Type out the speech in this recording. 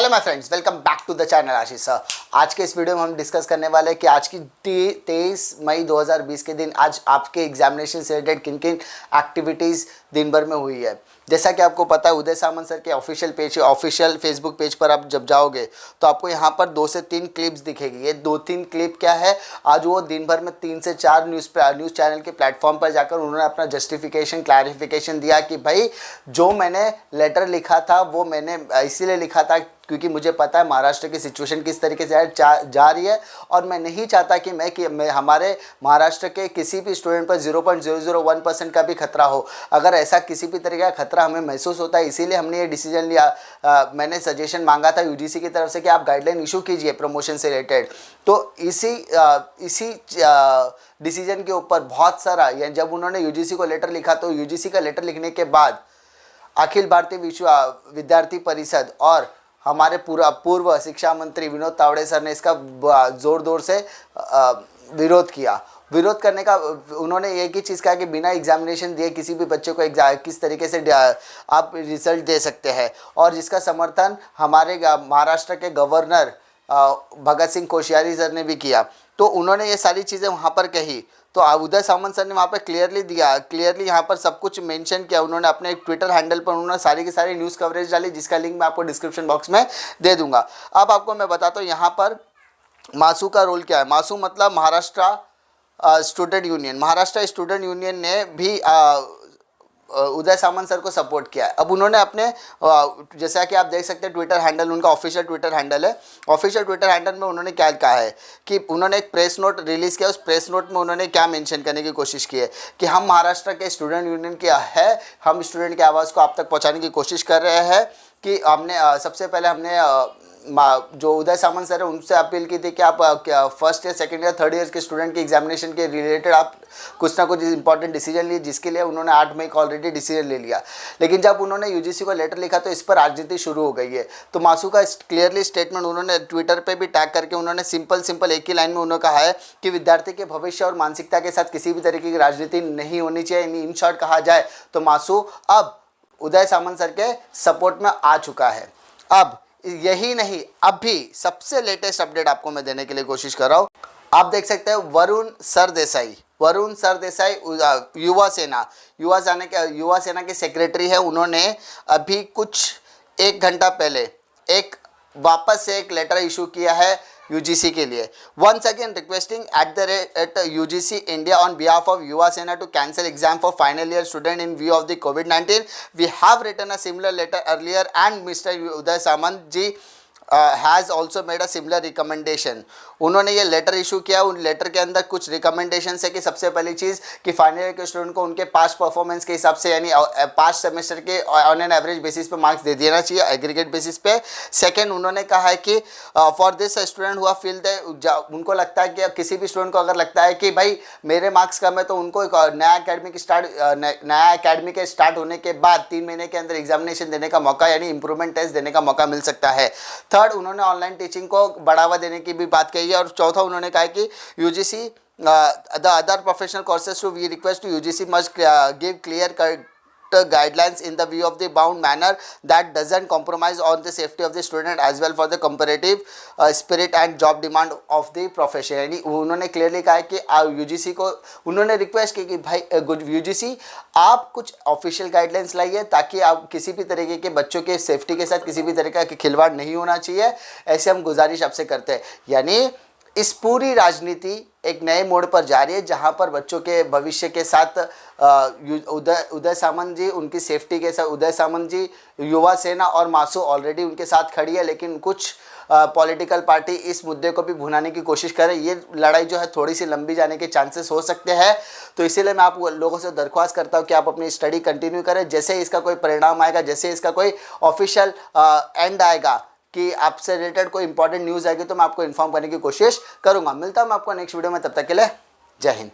Hello my friends, welcome back to the channel Ashish sir. आज के इस वीडियो में हम डिस्कस करने वाले हैं कि आज की 23 मई 2020 के दिन आज आपके एग्जामिनेशन से रिलेटेड किन किन एक्टिविटीज़ दिन भर में हुई है। जैसा कि आपको पता है, उदय सामंत सर के ऑफिशियल फेसबुक पेज पर आप जब जाओगे तो आपको यहाँ पर 2 से 3 क्लिप्स दिखेगी। ये 2-3 क्लिप क्या है, आज वो दिन भर में 3 से 4 न्यूज़ चैनल के प्लेटफॉर्म पर जाकर उन्होंने अपना जस्टिफिकेशन क्लैरिफिकेशन दिया कि भाई जो मैंने लेटर लिखा था वो मैंने इसीलिए लिखा था क्योंकि मुझे पता है महाराष्ट्र की सिचुएशन किस तरीके से जा रही है और मैं नहीं चाहता कि मैं हमारे महाराष्ट्र के किसी भी स्टूडेंट पर 0.001% का भी खतरा हो। अगर ऐसा किसी भी तरीके का खतरा हमें महसूस होता है, इसीलिए हमने ये डिसीजन लिया। मैंने सजेशन मांगा था यूजीसी की तरफ से कि आप गाइडलाइन इशू कीजिए प्रमोशन से रिलेटेड। तो इसी डिसीजन के ऊपर बहुत सारा जब उन्होंने यूजीसी को लेटर लिखा तो यूजीसी का लेटर लिखने के बाद अखिल भारतीय विद्यार्थी परिषद और हमारे पूर्व शिक्षा मंत्री विनोद तावड़े सर ने इसका ज़ोर से विरोध किया। विरोध करने का उन्होंने एक ही चीज़ कहा कि बिना एग्जामिनेशन दिए किसी भी बच्चे को किस तरीके से आप रिजल्ट दे सकते हैं, और जिसका समर्थन हमारे महाराष्ट्र के गवर्नर भगत सिंह कोश्यारी सर ने भी किया। तो उन्होंने ये सारी चीज़ें वहाँ पर कही। तो उदय सामंत सर ने वहाँ पर क्लियरली यहाँ पर सब कुछ मेंशन किया। उन्होंने अपने एक ट्विटर हैंडल पर उन्होंने सारी की सारी न्यूज़ कवरेज डाली, जिसका लिंक मैं आपको डिस्क्रिप्शन बॉक्स में दे दूंगा। अब आपको मैं बताता हूँ यहाँ पर मासू का रोल क्या है। मासू मतलब Maharashtra student union. Maharashtra student union ने भी उदय सामंत सर को सपोर्ट किया है। अब उन्होंने अपने जैसा कि आप देख सकते हैं ट्विटर हैंडल, उनका ऑफिशियल ट्विटर हैंडल है। ऑफिशियल ट्विटर हैंडल में उन्होंने क्या कहा है कि उन्होंने एक प्रेस नोट रिलीज़ किया। उस प्रेस नोट में उन्होंने क्या मेंशन करने की कोशिश की है कि हम महाराष्ट्र के स्टूडेंट यूनियन के है, हम स्टूडेंट की आवाज़ को आप तक पहुँचाने की कोशिश कर रहे हैं। कि हमने सबसे पहले हमने जो उदय सामंत सर है उनसे अपील की थी कि आप first year, second year, third year के स्टूडेंट की एग्जामिनेशन के रिलेटेड आप कुछ ना कुछ इंपॉर्टेंट डिसीजन लिए, जिसके लिए उन्होंने 8 मई को ऑलरेडी डिसीजन ले लिया। लेकिन जब उन्होंने यूजीसी को लेटर लिखा तो इस पर राजनीति शुरू हो गई है। तो मासू का क्लियरली स्टेटमेंट उन्होंने ट्विटर पर भी टैग करके उन्होंने सिंपल एक ही लाइन में उन्होंने कहा है कि विद्यार्थी के भविष्य और मानसिकता के साथ किसी भी तरीके की राजनीति नहीं होनी चाहिए। इन शॉर्ट कहा जाए तो मासू अब उदय सामंत सर के सपोर्ट में आ चुका है। अब यही नहीं, अभी सबसे लेटेस्ट अपडेट आपको मैं देने के लिए कोशिश कर रहा हूँ। आप देख सकते हैं वरुण सरदेसाई युवा सेना के सेक्रेटरी है। उन्होंने अभी कुछ 1 घंटा पहले वापस से एक लेटर इशू किया है यूजीसी के लिए। Once again requesting at UGC India on behalf of Yuva Sena to cancel exam for final year student in view of the कोविड-19। We have written a similar letter earlier and mister Uday Samant ji has also made a similar recommendation. उन्होंने ये letter issue किया। उन letter के अंदर कुछ recommendation है कि सबसे पहली चीज़ कि फाइनल ईयर के स्टूडेंट को उनके पास्ट परफॉर्मेंस के हिसाब से यानी पास्ट सेमेस्टर के ऑन एन एवरेज बेसिस पे मार्क्स दे देना चाहिए, एग्रीगेट बेसिस पे। सेकेंड, उन्होंने कहा है कि फॉर दिस स्टूडेंट हुआ फील उनको लगता है कि किसी भी स्टूडेंट को अगर लगता है कि भाई मेरे मार्क्स कम है तो उनको एक नया एकेडमिक स्टार्ट होने के बाद 3 महीने के अंदर एग्जामिनेशन देने का मौका यानी इंप्रूवमेंट टेस्ट देने का मौका मिल सकता है। थर्ड, उन्होंने ऑनलाइन टीचिंग को बढ़ावा देने की भी बात कही है। और चौथा, उन्होंने कहा कि UGC the other professional courses to we request to UGC must give clear guidelines in the view of the bound manner that doesn't compromise on the safety of the student as well for the comparative spirit and job demand of the profession। यानी उन्होंने clearly कहा है कि UGC को उन्होंने request की कि भाई यूजीसी आप कुछ ऑफिशियल गाइडलाइंस लाइए ताकि आप किसी भी तरीके के बच्चों के सेफ्टी के साथ किसी भी तरीके का खिलवाड़ नहीं होना चाहिए। ऐसे हम गुजारिश आपसे करते हैं। यानी इस पूरी राजनीति एक नए मोड़ पर जा रही है जहां पर बच्चों के भविष्य के साथ उदय सामंत जी उनकी सेफ्टी के साथ उदय सामंत जी, युवा सेना और मासू ऑलरेडी उनके साथ खड़ी है। लेकिन कुछ पॉलिटिकल पार्टी इस मुद्दे को भी भुनाने की कोशिश कर रही है। ये लड़ाई जो है थोड़ी सी लंबी जाने के चांसेस हो सकते हैं। तो इसीलिए मैं आप लोगों से दरख्वास्त करता हूँ कि आप अपनी स्टडी कंटिन्यू करें। जैसे इसका कोई परिणाम आएगा, जैसे इसका कोई ऑफिशियल एंड आएगा कि आपसे रिलेटेड कोई इंपॉर्टेंट न्यूज़ आएगी तो मैं आपको इन्फॉर्म करने की कोशिश करूंगा। मिलता हूं मैं आपको नेक्स्ट वीडियो में, तब तक के लिए जय हिंद।